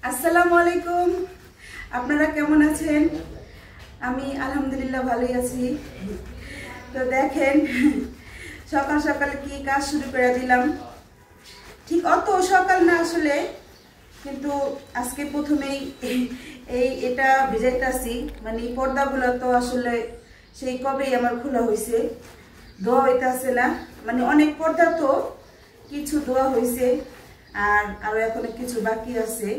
আসসালামু আলাইকুম। আপনারা কেমন আছেন? আমি আলহামদুলিল্লাহ ভালোই আছি। তো দেখেন সকাল সকাল কি কাজ শুরু করে দিলাম। ঠিক অত সকাল না আসলে, কিন্তু আজকে প্রথমেই এটা ভিজাইতেছি। মানে পর্দাগুলো তো আসলে সেই কবেই আমার খোলা হয়েছে, ধোয়া হইতেছে না। মানে অনেক পর্দা তো কিছু ধোয়া হয়েছে, আর আরো এখন কিছু বাকি আছে।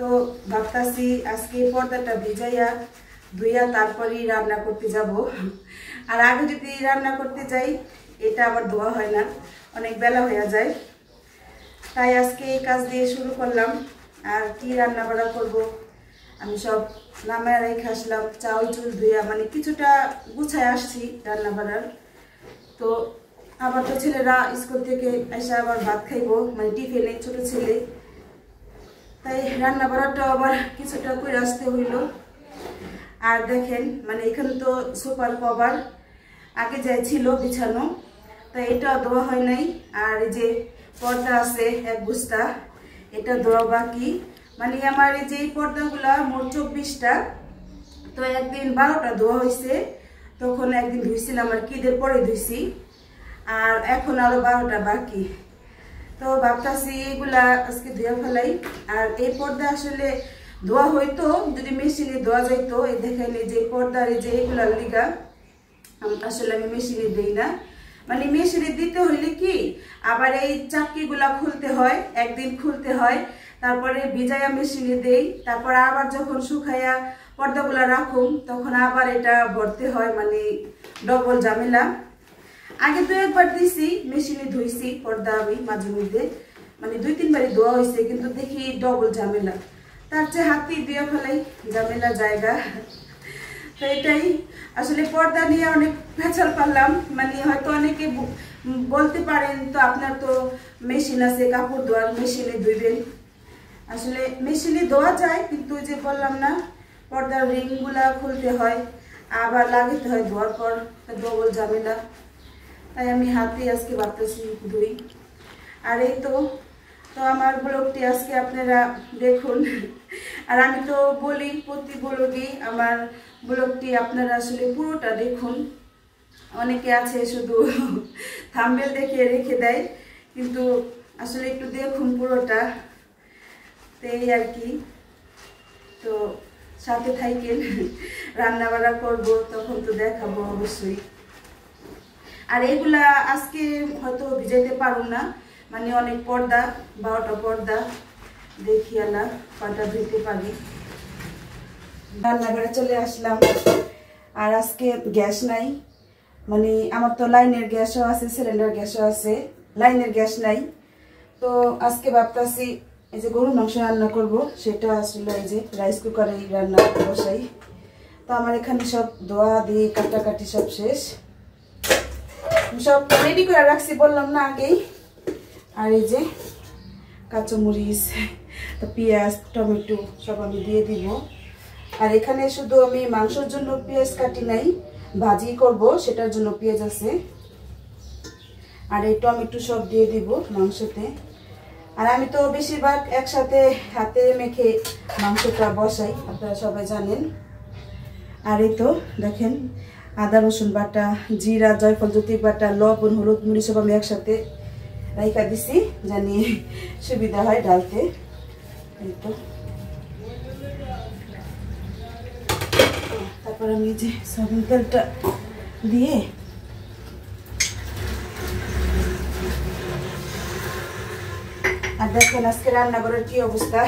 তো ভাবতাছি আজকে পর্দাটা ভিজাইয়া ধুইয়া তারপরেই রান্না করতে যাব। আর আগে যদি রান্না করতে যাই এটা আবার ধোয়া হয় না, অনেক বেলা হয়ে যায়। তাই আজকে এই কাজ দিয়ে শুরু করলাম। আর কি রান্না বাড়া করব আমি সব নামায় রেখে আসলাম, চাউল চুল ধুইয়া মানে কিছুটা গুছায় আসছি রান্না বাড়ার। তো আবার তো ছেলেরা স্কুল থেকে এসে আবার ভাত খাইবো, মানে টিফিনে ছোট ছেলে, তাই রান্না বাড়াটা আবার কিছুটা করে আসতে হইল। আর দেখেন মানে এখানে তো সুপার কভার আগে যাই ছিল বিছানো, তাই এটা ধোয়া হয় নাই। আর এই যে পর্দা আছে এক বস্তা, এটা ধোয়া বাকি। মানে আমার এই যে পর্দাগুলা মোট 24টা, তো একদিন 12টা ধোয়া হয়েছে, তখন একদিন ধুইছিলাম আর ঈদের পরে ধুইছি, আর এখন আরো 12টা বাকি। তো ভাবতাছি এগুলা আজকে ধুয়া ফেলাই। আর এই পর্দা আসলে ধোয়া হইতো যদি মেশিনে ধোয়া যাইতো। এই দেখেন এই যে পর্দার এই যে এগুলার লিগা আসলে আমি মেশিনে দিই না। মানে মেশিনে দিতে হইলে কি আবার এই চাকরিগুলা খুলতে হয়, একদিন খুলতে হয়, তারপরে ভিজাইয়া মেশিনে দেই, তারপর আবার যখন শুকাইয়া পর্দাগুলা রাখুম তখন আবার এটা ভরতে হয়, মানে ডবল ঝামেলা। আগে তো একবার দিছি মেশিনে ধুইছি পর্দা আমি মাঝে মধ্যে, মানে 2-3 বারই ধোয়া হয়েছে, কিন্তু দেখি ডবল ঝামেলা, তার চেয়ে হাতে দিয়ে ফেলাই ঝামেলা জায়গা। তো এটাই আসলে পর্দা নিয়ে অনেক ভেজাল পারলাম। মানে হয়তো অনেকে বলতে পারেন তো আপনার তো মেশিন আছে কাপড় ধোয়ার, মেশিনে ধুইবেন। আসলে মেশিনে ধোয়া যায়, কিন্তু যে বললাম না পর্দার রিংগুলা খুলতে হয়, আবার লাগাতে হয় ধোয়ার পর, ডবল ঝামেলা। তাই আমি হাতে আজকে ভাবতেছি ধুই। আর এই তো আমার ব্লগটি আজকে আপনারা দেখুন। আর আমি তো বলি প্রতি ব্লগই আমার ব্লগটি আপনারা আসলে পুরোটা দেখুন। অনেকে আছে শুধু থাম্বনেল দেখে রেখে দেয়, কিন্তু আসলে একটু দেখুন পুরোটা, তো এই আর কি। তো সাথে থাকেন, রান্না বান্না করবো তখন তো দেখাবো অবশ্যই। আর এগুলা আজকে হয়তো ভিজাইতে পারবো না, মানে অনেক পর্দা, 12টা পর্দা, দেখি আলা কয়টা ধুইতে পারি। রান্নাঘরে চলে আসলাম। আর আজকে গ্যাস নাই, মানে আমার তো লাইনের গ্যাসও আছে, সিলিন্ডার গ্যাসও আছে, লাইনের গ্যাস নাই। তো আজকে ভাবতেছি এই যে গরুর মাংস রান্না করব, সেটা আসলে এই যে রাইস কুকারে রান্না বসাই। তো আমার এখানে সব ধোয়া দিয়ে কাটাকাটি সব শেষ, সব রেডি করে রাখছি বললাম না আগেই। আর এই যে কাঁচামরিচ, পেঁয়াজ, টমেটো সব আমি দিয়ে দিব। আর এখানে শুধু আমি মাংসের জন্য পেঁয়াজ কাটি নাই, ভাজি করব সেটার জন্য পেঁয়াজ আছে। আর এই টমেটো সব দিয়ে দিব মাংসতে। আর আমি তো বেশিরভাগ একসাথে হাতে মেখে মাংসটা বসাই, আপনারা সবাই জানেন। আর এই তো দেখেন আদা রসুন বাটা, জিরা, জয়ফল, জ্যোতি বাটা, লবণ, হলুদ, মরিচ সব আমি একসাথে রাইখা দিছি, জানি সুবিধা হয় ডালতে। এই তো তারপর আমি যে সয়াবিন তেলটা দিয়ে আর দেখেন আজকে রান্নাঘরের কি অবস্থা।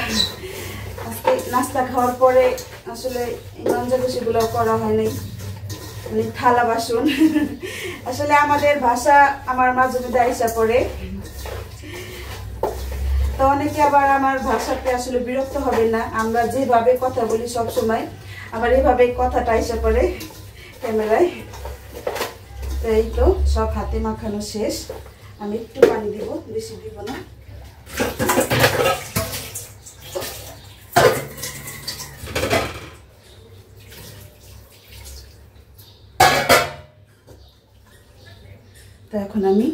আজকে নাস্তা খাওয়ার পরে আসলে গঞ্জাগুলো করা হয়নি, মানে থালা বাসন। আসলে আমাদের ভাষা আমার মাঝে মধ্যে আইসা পড়ে, তো অনেকে আবার আমার ভাষাতে আসলে বিরক্ত হবে না, আমরা যেভাবে কথা বলি সব সময় আবার এভাবে কথাটা আইসা পড়ে ক্যামেরায়। তো এই তো সব হাতে মাখানো শেষ, আমি একটু পানি দিব, বেশি দিব না। তো এখন আমি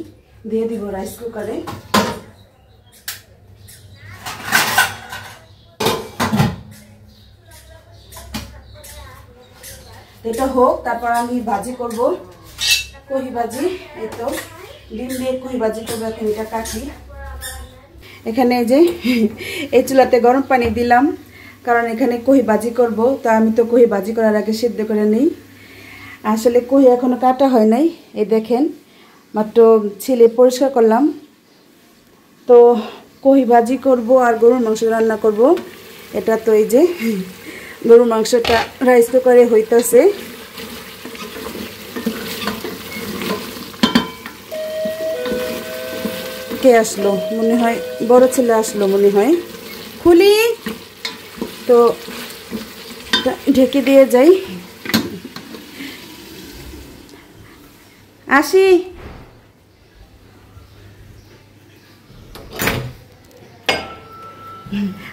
দিয়ে দিব রাইস কুকারে। এটা হোক, তারপর আমি ভাজি করব, কহি ভাজি। এই তো ডিম দিয়ে কহি ভাজি করবো। এখন এটা কাটি। এখানে এই যে এই চুলাতে গরম পানি দিলাম, কারণ এখানে কহি ভাজি করব। তো আমি তো কহি ভাজি করার আগে সিদ্ধ করে নিই। আসলে কহি এখনো কাটা হয় নাই। এই দেখেন মাত্র ছিলে পরিষ্কার করলাম। তো কহি ভাজি করব আর গরুর মাংস রান্না করব। এটা তো এই যে গরুর মাংসটা রাইস কুকারে হইতেছে। কে আসলো মনে হয়, বড় ছেলে আসলো মনে হয়। খুলি তো ঢেকে দিয়ে যাই। আসি।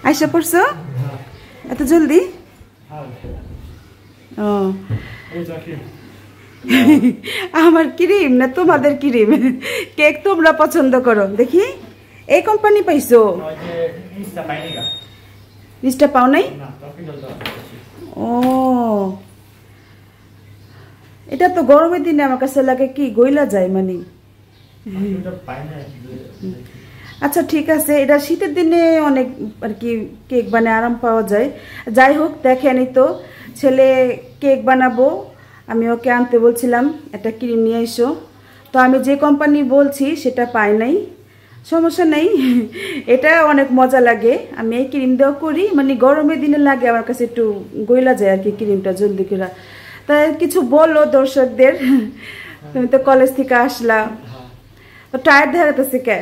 আইসা পড়ছো এত জলদি? ও আমার ক্রিম না তোমাদের ক্রিম? কেক তোমরা পছন্দ করো দেখি। এই কোম্পানি পাইছো? লিস্টটা পাও নাই? ও এটা তো গরমের দিনে আমার কাছে লাগে কি গইলা যায় মানে। আচ্ছা ঠিক আছে, এটা শীতের দিনে অনেক আর কি কেক বানিয়ে আরাম পাওয়া যায়। যাই হোক দেখেনি তো ছেলে কেক বানাবো, আমি ওকে আনতে বলছিলাম একটা ক্রিম নিয়ে এসো। তো আমি যে কোম্পানি বলছি সেটা পাই নাই, সমস্যা নেই। এটা অনেক মজা লাগে। আমি এই ক্রিম দেওয়া করি, মানে গরমের দিনে লাগে আমার কাছে একটু গইলা যায় আর কি ক্রিমটা জলদি করে। তাই কিছু বলো দর্শকদের। তুমি তো কলেজ থেকে আসলা, টায়ার দেখাতেছি কে?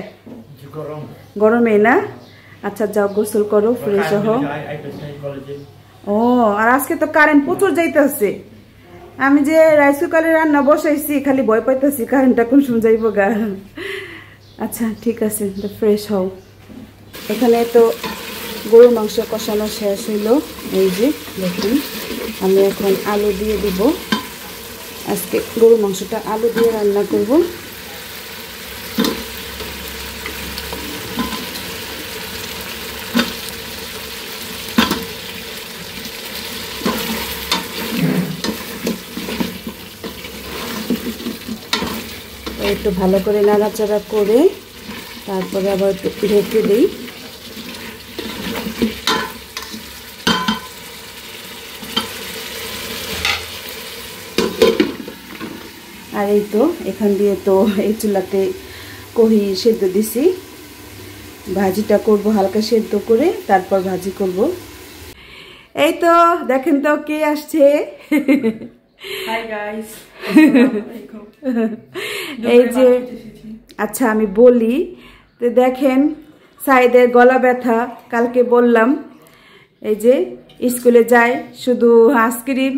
গরমে না? আচ্ছা যাও গোসল করো, ফ্রেশ হও। ও আর আজকে তো কারেন্ট প্রচুর যাইতেছে। আমি যে রাইস কুকারে রান্না বসাইছি খালি ভয় পাইতেছি কারেন্টটা কোন সময় যাইব গা। আচ্ছা ঠিক আছে, ফ্রেশ হও। এখানে তো গরুর মাংস কষানো শেষ হইলো। এই যে দেখুন আমি এখন আলু দিয়ে দিব। আজকে গরুর মাংসটা আলু দিয়ে রান্না করব। একটু ভালো করে নাড়াচাড়া করে তারপরে আবার একটু ঢেকে দিই। আর এই তো এখান দিয়ে তো এই চুলাতে কহি সেদ্ধ দিছি। ভাজিটা করব হালকা সেদ্ধ করে, তারপর ভাজি করব। এই তো দেখেন তো কে আসছে। Hi guys. এই যে আচ্ছা আমি বলি তো দেখেন সাইদের গলা ব্যথা, কালকে বললাম এই যে স্কুলে যায় শুধু আইসক্রিম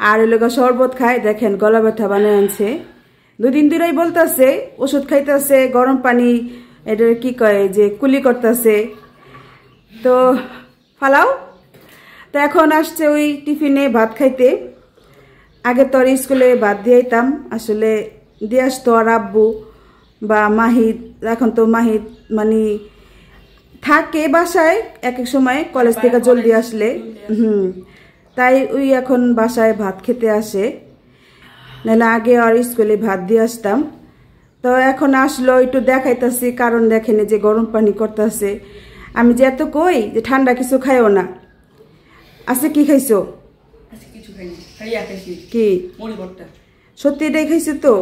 আর লোক শরবত খায়, দেখেন গলা ব্যথা বানিয়ে আনছে। দুদিন ধরেই বলতেছে ওষুধ খাইতেছে, গরম পানি এটা কি কয় যে কুলি করতেছে। তো ফালাও তো এখন আসছে ওই টিফিনে ভাত খাইতে। আগে তো আর স্কুলে ভাত দিয়েতাম, আসলে দিয়ে আসতো আর আব্বু বা মাহিদ। এখন তো মাহিদ মানে থাকে বাসায় এক এক সময় কলেজ থেকে জলদি আসলে। তাই ওই এখন বাসায় ভাত খেতে আসে, নাহলে আগে আর স্কুলে ভাত দিয়ে আসতাম। তো এখন আসলো একটু দেখাইতেছি, কারণ দেখেনি যে গরম পানি করতেছে। আমি যে এত কই যে ঠান্ডা কিছু খাইও না। আজকে কি খাইছো? কি সত্যি এটাই খাইছো তো?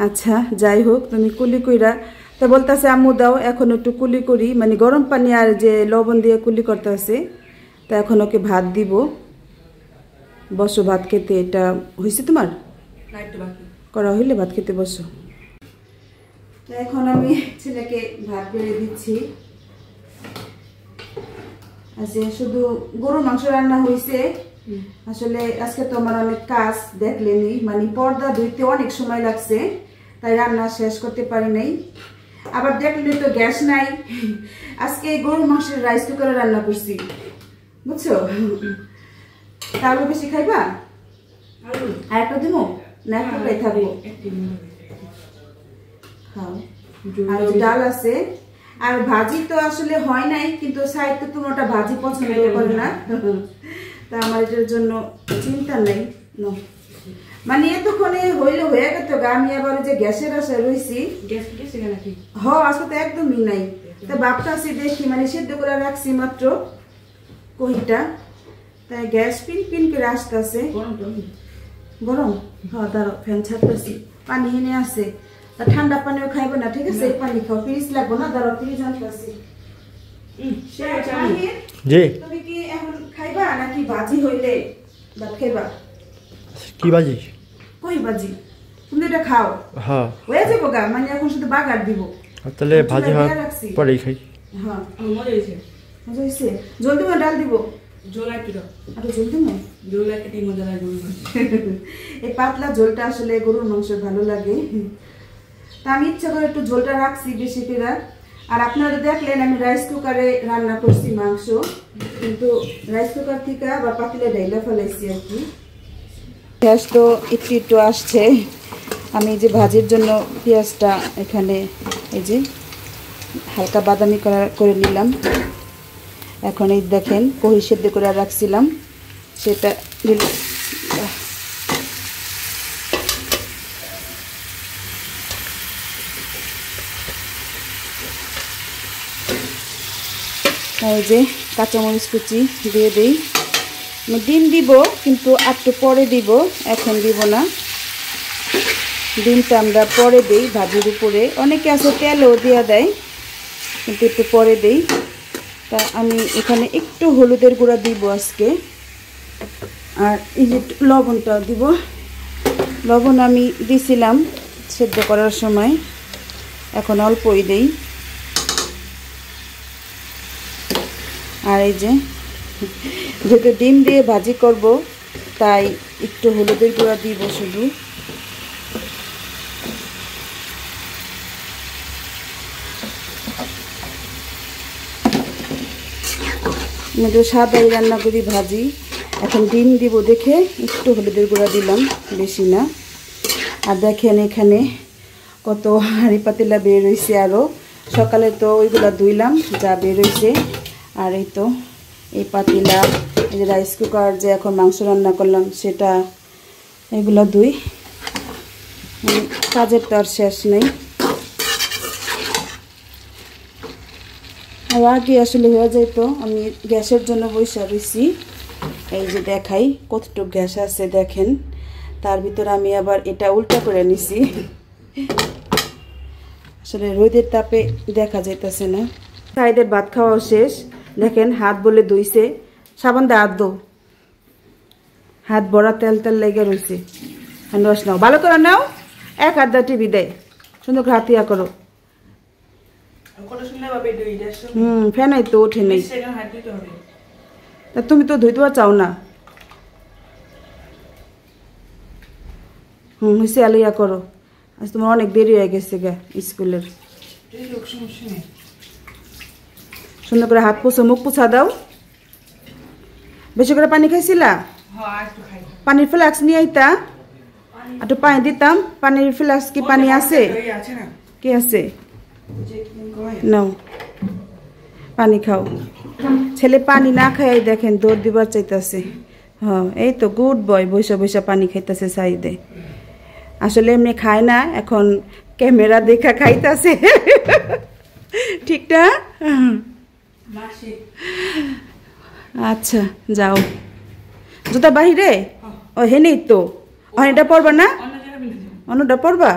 আচ্ছা যাই হোক, তুমি কুলি কইরা তো বলতেছে আম্মু দাও এখন একটু কুলি করি, মানে গরম পানি আর যে লবণ দিয়ে কুলি করতেছে। তো এখন ওকে ভাত দিব। বসো ভাত খেতে। এটা হয়েছে তোমার করা হইলে ভাত খেতে বসো। এখন আমি ছেলেকে ভাত বেড়ে দিচ্ছি। আজকে শুধু গরুর মাংস রান্না হয়েছে। আসলে আজকে তো আমার অনেক কাজ দেখলেনি, মানে পর্দা ধুইতে অনেক সময় লাগছে, তাই রান্না শেষ করতে পারি নাই। আবার দেখলে তো গ্যাস নাই। আজকে গরুর মাংসের রাইস কুকারে রান্না করছি, বুঝছো? তাহলে বেশি খাইবা? আর একটা দিব না? একটাই থাকবো। খাও। আর ডাল আছে। আর ভাজি তো আসলে হয় নাই, কিন্তু সাইড তো তোমারটা ভাজি পছন্দ করে না। তা আমার এটার জন্য চিন্তা নেই। নো মানে এতক্ষণে হইলে হয়ে গেত গা। আমি আবার যে গ্যাসের আশায় রইছি। গ্যাস গেছে নাকি? আসলে তো একদমই নাই। তা ভাবটা আছি দেখি, মানে সেদ্ধ করে রাখছি মাত্র কইটা, তাই গ্যাস পিন পিন করে আসতেছে। গরম? হ্যাঁ দাঁড়ো, ফ্যান ছাড়তেছি। পানি এনে আছে, তা ঠান্ডা পানিও খাইবো না, ঠিক আছে? পানি খাও, ফ্রিজ লাগবো না, দাঁড়ো ফ্রিজ আনতেছি। তুমি কি এখন খাইবা নাকি ভাজি হইলে ভাত খাইবা? কি বাজি? কই ভাজি? তুমি এটা খাও, হ্যাঁ হয়ে যাবো গা। মানে এখন শুধু বাগার দিব, তাহলে ভাজি হওয়ার পরেই খাই। হ্যাঁ মজা হয়েছে। মজা হয়েছে। জল দিব ডাল দিব? জল একটু দাও। আরে জল দিব? জল একটু মজা লাগে। এই পাতলা ঝোলটা আসলে গরুর মাংস ভালো লাগে, তা আমি ইচ্ছা করে একটু ঝোলটা রাখছি বেশি করে। আর আপনারা দেখলেন আমি রাইস কুকারে রান্না করছি মাংস, কিন্তু রাইস কুকার থেকে আবার পাতিলে ডাইলা ফেলাইছি আর কি। পেঁয়াজ তো একটু একটু আসছে। আমি যে ভাজির জন্য পেঁয়াজটা এখানে এই যে হালকা বাদামি করে নিলাম। এখন এই দেখেন কহি সেদ্ধ করে রাখছিলাম সেটা দিলাম। এই যে কাঁচামরিচ কুচি দিয়ে দিই। ডিম দিব কিন্তু একটু পরে দিব, এখন দিব না। ডিমটা আমরা পরে দিই ভাজির উপরে। অনেকে আছে তেলও দেওয়া দেয়, কিন্তু একটু পরে দিই। তা আমি এখানে একটু হলুদের গুঁড়া দিব আজকে, আর এই যে লবণটা দিব। লবণ আমি দিছিলাম সেদ্ধ করার সময়, এখন অল্পই দেই। আর এই যে যেহেতু ডিম দিয়ে ভাজি করব, তাই একটু হলুদের গুঁড়া দিব শুধু। আমি তো সাদাই রান্না করি ভাজি, এখন ডিম দিব দেখে একটু হলুদের গুঁড়া দিলাম, বেশি না। আর দেখেন এখানে কত হাঁড়ি পাতিলা বের হয়েছে। আরও সকালে তো ওইগুলা ধুইলাম যা বের হয়েছে। আর এই তো এই পাতিলা, এই যে রাইস কুকার যে এখন মাংস রান্না করলাম সেটা, এগুলো ধুই। কাজের তো আর শেষ নেই। আর আগে আসলে হয়ে যেত, আমি গ্যাসের জন্য বসে রয়েছি। এই যে দেখাই কতটুকু গ্যাস আছে দেখেন, তার ভিতরে আমি আবার এটা উল্টা করে নিছি। আসলে রোদের তাপে দেখা যাইতেছে না। সাইদের ভাত খাওয়া শেষ, দেখেন হাত বলে ধুইছে, সাবান দিয়ে হাত দো, হাত বড়া তেল তেল লেগে রয়েছে। রস নাও, ভালো করে নাও, এক হাত দা টিভি দেয়, সুন্দর করে হাতিয়া করো। ফ্যানাই তো ওঠে নেই, তা তুমি তো ধুইতে চাও না। হয়েছে আলিয়া করো, আজ তোমার অনেক দেরি হয়ে গেছে গা স্কুলের। সুন্দর করে হাত পুছো, মুখ পুছা দাও। বেশি করে পানি খাইছিলা? পানির ফ্লাক্স নিয়ে আইতা, একটু পানি দিতাম। পানির ফ্লাক্স কি পানি আছে? কি আছে? নাও পানি খাও। ছেলে পানি না খাই দেখেন দৌড় দিবার চাইতেছে। হ্যাঁ এই তো গুড বয়, বৈশা বৈশা পানি খাইতেছে সাইডে। আসলে এমনি খায় না, এখন ক্যামেরা দেখা খাইতেছে। ঠিক না? আচ্ছা যাও, জুতা বাহিরে ও হেনেই তো। এটা পরবা না? অন্যটা পরবা?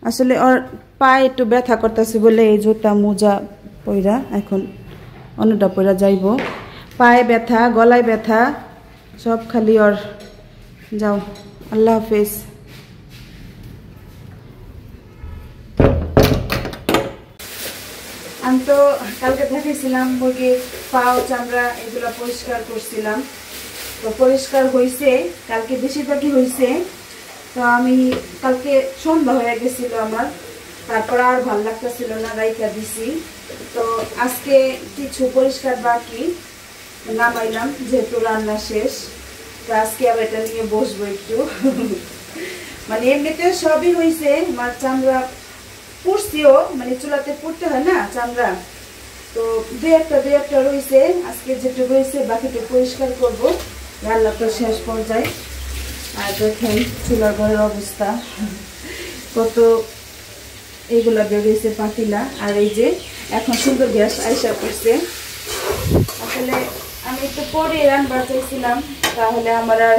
আসলে ওর পায়ে একটু ব্যথা করতেছে বলে এই জুতা মোজা পইরা এখন অন্যটা পইরা যাইব। পায়ে ব্যথা, গলায় ব্যথা, সব খালি ওর। যাও, আল্লাহ হাফেজ। আমি তো কালকে দেখাইছিলাম মুরগির পাও চামড়া এগুলো পরিষ্কার করছিলাম, তো পরিষ্কার হয়েছে, কালকে বেশিরভাগই হয়েছে। তো আমি কালকে সন্ধ্যা হয়ে গেছিল আমার, তারপর আর ভালো লাগতেছিল না, রাইখা দিছি। তো আজকে কিছু পরিষ্কার বাকি, নামাইলাম যেহেতু রান্না শেষ। তো আজকে আবার এটা নিয়ে বসবো একটু। মানে এমনিতে সবই হয়েছে, আমার চামড়া পুড়ছিও, মানে চুলাতে পুড়তে হয় না চামড়া, তো দুই একটা রয়েছে। আজকে যেটুকু রয়েছে বাকিটা পরিষ্কার করব, রান্নাটা শেষ পর্যায়ে। আর দেখেন চুলার ঘরের অবস্থা কত, এইগুলা বেরিয়েছে পাতিলা। আর এই যে এখন সুন্দর গ্যাস আইসা করছে। আসলে আমি একটু পরে রান্না চাইছিলাম, তাহলে আমার আর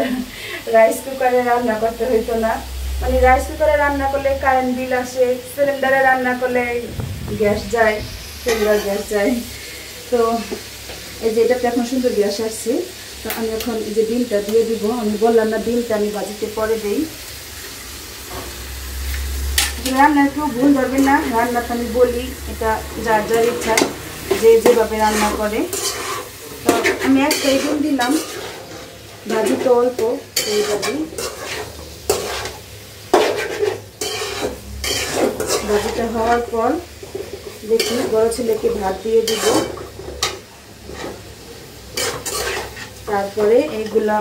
রাইস কুকারে রান্না করতে হইতো না। মানে রাইস কুকারে রান্না করলে কারেন্ট বিল আসে, সিলিন্ডারে রান্না করলে গ্যাস যায়, সিলিন্ডার গ্যাস যায়। তো এই যে এটাতে এখন সুন্দর গ্যাস আসছে। তো আমি এখন এই যে ডিমটা দিয়ে দিব। আমি বললাম না ডিমটা আমি ভাজিতে পরে দিই। রান্না একটু ভুল ধরবেন না, রান্না তো আমি বলি, এটা যার যার ইচ্ছা, যে যেভাবে রান্না করে। তো আমি একটাই ডিম দিলাম, ভাজি তো অল্প, এই ভাজিটা হওয়ার পর দেখি বড় ছেলেকে ভাত দিয়ে দিব। তারপরে এইগুলা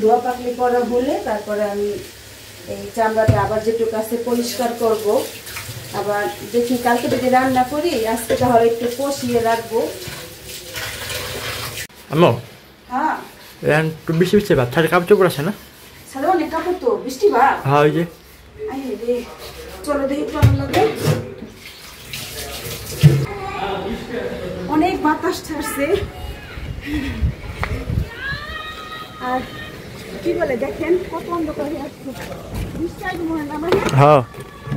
ধোয়া পাকলি করা হলে তারপরে আমি এই চামড়াটা আবার যেটুকু আছে পরিষ্কার করব। আবার দেখি কালকে যদি রান্না করি, আজকে তাহলে একটু কষিয়ে রাখবো। আম্মু হ্যাঁ, একটু বেশি বেশি ভাত ছাড়ে কাপড় চোপড় আছে না? সাদা অনেক কাপড় তো, বৃষ্টি ভাত। হ্যাঁ ওই যে রে, চলো দেখি কেমন লাগে। অনেক বাতাস ছাড়ছে। আর কি বলে দেখেন কত অন্ধকার হয়ে আসছে। বৃষ্টি আসবে মনে হয় না আমার। হ্যাঁ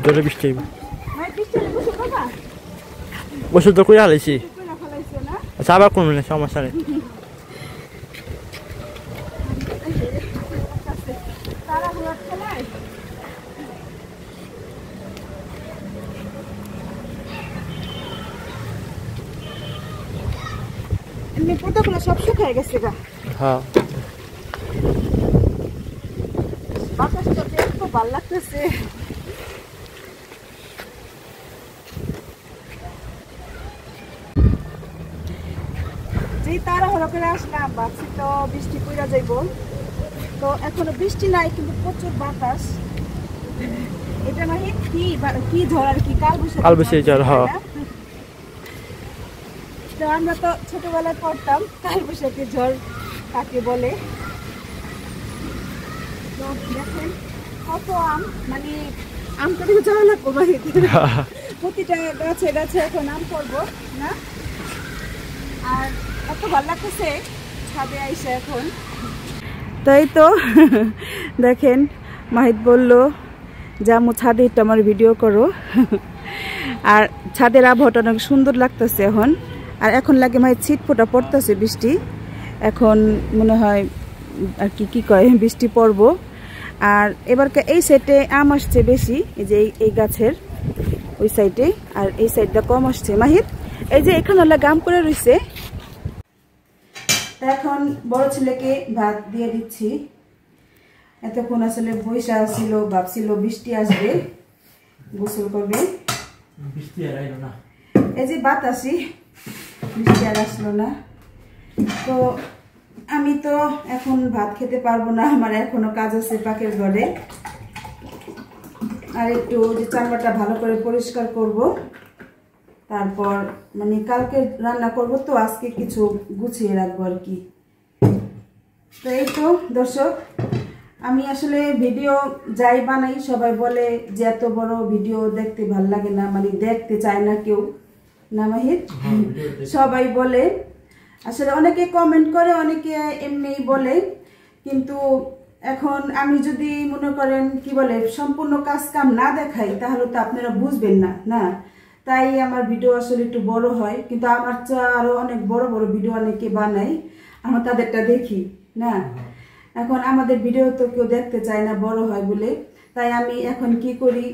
জোরে বৃষ্টি আইব। বৃষ্টি হলে বসে খাবা, বসে তো করে হালাইছি। কইরা ফেলাইছো না? আচ্ছা আবার কোন মানে সমস্যা নেই। তাড়াহুড়া খেলায় এমনি পোতাগুলো সব শুকায় গেছে গা। হ্যাঁ বাতাসটা দেখতে ভালো লাগতেছে। যেই তাড়াহুড়ো করে আসলাম, ভাবছি তো বৃষ্টি পড়া যাইব, তো এখনো বৃষ্টি নাই কিন্তু প্রচুর বাতাস। এটা মানে কি ঝড় আর কি, কালবৈশাখী ঝড়। হ্যাঁ তো আমরা তো ছোটবেলায় পড়তাম কালবৈশাখী ঝড় কাকে বলে। তো দেখেন কত আম, মানে আম তো দেখে যাওয়া লাগবো বাড়িতে, প্রতিটা গাছে গাছে এখন আম করবো না। আর এত ভালো লাগতেছে ছাদে আইসা এখন। তাই তো দেখেন মাহিত বলল যে আম্মু ছাদে একটু আমার ভিডিও করো। আর ছাদের আবহাওয়াটা অনেক সুন্দর লাগতেছে এখন। আর এখন লাগে মাহিত ছিটফোঁটা পড়তেছে বৃষ্টি, এখন মনে হয় আর কি কয় বৃষ্টি পড়বো। আর এবারকে এই সাইডে আম আসছে বেশি, এই যে এই গাছের ওই সাইডে, আর এই সাইডটা কম আসছে। মাহিত এই যে এখানে লাগে আম করে রয়েছে। এখন বড় ছেলেকে ভাত দিয়ে দিচ্ছি। এতক্ষণ আসলে বৈশা ছিল, ভাবছিল বৃষ্টি আসবে, গোসল করবে। বৃষ্টি আর আইলো না, এই যে বাতাসি, বৃষ্টি আর আসলো না। তো আমি তো এখন ভাত খেতে পারবো না, আমার এখনো কাজ আছে পাকের ঘরে। আর একটু যে চামড়াটা ভালো করে পরিষ্কার করব, তারপর মানে কালকে রান্না করব, তো আজকে কিছু গুছিয়ে রাখবো আর কি। তো এই তো দর্শক, আমি আসলে ভিডিও যাই বানাই সবাই বলে যে এত বড় ভিডিও দেখতে ভাল লাগে না, মানে দেখতে চায় না কেউ, না মাহিত? সবাই বলে আসলে, অনেকে কমেন্ট করে, অনেকে এমনি বলে। কিন্তু এখন আমি যদি মনে করেন কি বলে সম্পূর্ণ কাজ কাম না দেখাই, তাহলে তো আপনারা বুঝবেন না, না? তাই আমার ভিডিও আসলে একটু বড় হয়। কিন্তু আমার আরো অনেক বড় বড় ভিডিও অনেকে বানাই, আমরা তাদেরটা দেখি না। এখন আমাদের ভিডিও তো কেউ দেখতে চায় না বড় হয় বলে, তাই আমি এখন কি করি,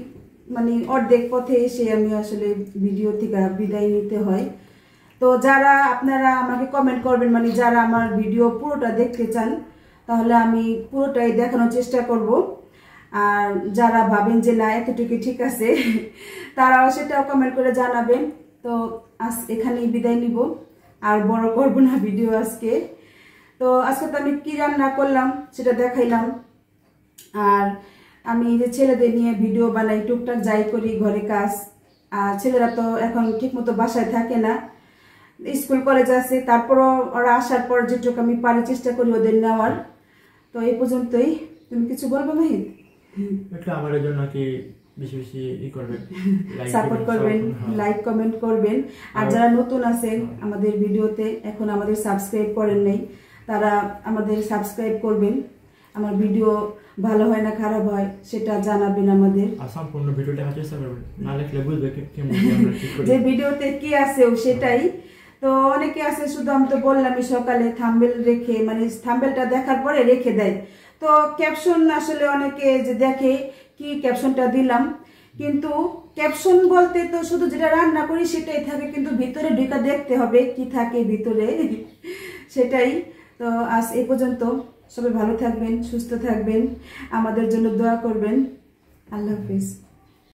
মানে অর্ধেক পথে এসে আমি আসলে ভিডিও থেকে বিদায় নিতে হয়। তো যারা আপনারা আমাকে কমেন্ট করবেন, মানে যারা আমার ভিডিও পুরোটা দেখতে চান, তাহলে আমি পুরোটাই দেখানোর চেষ্টা করব। আর যারা ভাবেন যে না এতটুকু ঠিক আছে, তারাও সেটাও কমেন্ট করে জানাবেন। তো আজ এখানেই বিদায় নিব, আর বড় করব না ভিডিও আজকে। তো আজকে তো আমি কি রান্না করলাম সেটা দেখাইলাম। আর আমি যে ছেলেদের নিয়ে ভিডিও বানাই, টুকটাক যাই করি ঘরে কাজ। আর ছেলেরা তো এখন ঠিক মতো বাসায় থাকে না, স্কুল কলেজ আছে, তারপরও ওরা আসার পর যেটুকু আমি পারি চেষ্টা করি ওদের নেওয়ার। তো এই পর্যন্তই। তুমি কিছু বলবো মাহিদ? একটু আমাদের জন্য কি বেশি বেশি ই করবেন, সাপোর্ট করবেন, লাইক কমেন্ট করবেন। আর যারা নতুন আছেন আমাদের ভিডিওতে, এখন আমাদের সাবস্ক্রাইব করেন নাই, তারা আমাদের সাবস্ক্রাইব করবেন। আমার ভিডিও ভালো হয় না খারাপ হয় সেটা জানাবেন আমাদের। আর সম্পূর্ণ ভিডিওটা দেখার চেষ্টা করবেন, না দেখলে বুঝবে কেমন আমরা ঠিক করি। যে ভিডিওতে কি আছে সেটাই। তো অনেকে আছে শুধু, আমি তো বললামই সকালে, থাম্বনেল রেখে, মানে থাম্বনেলটা দেখার পরে রেখে দেয়। তো ক্যাপশন আসলে অনেকে যে দেখে কি ক্যাপশনটা দিলাম, কিন্তু ক্যাপশন বলতে তো শুধু যেটা রান্না করি সেটাই থাকে, কিন্তু ভিতরে ঢুকে দেখতে হবে কি থাকে ভিতরে সেটাই। তো আজ এই পর্যন্ত। সবাই ভালো থাকবেন, সুস্থ থাকবেন, আমাদের জন্য দোয়া করবেন। আল্লাহ হাফিজ।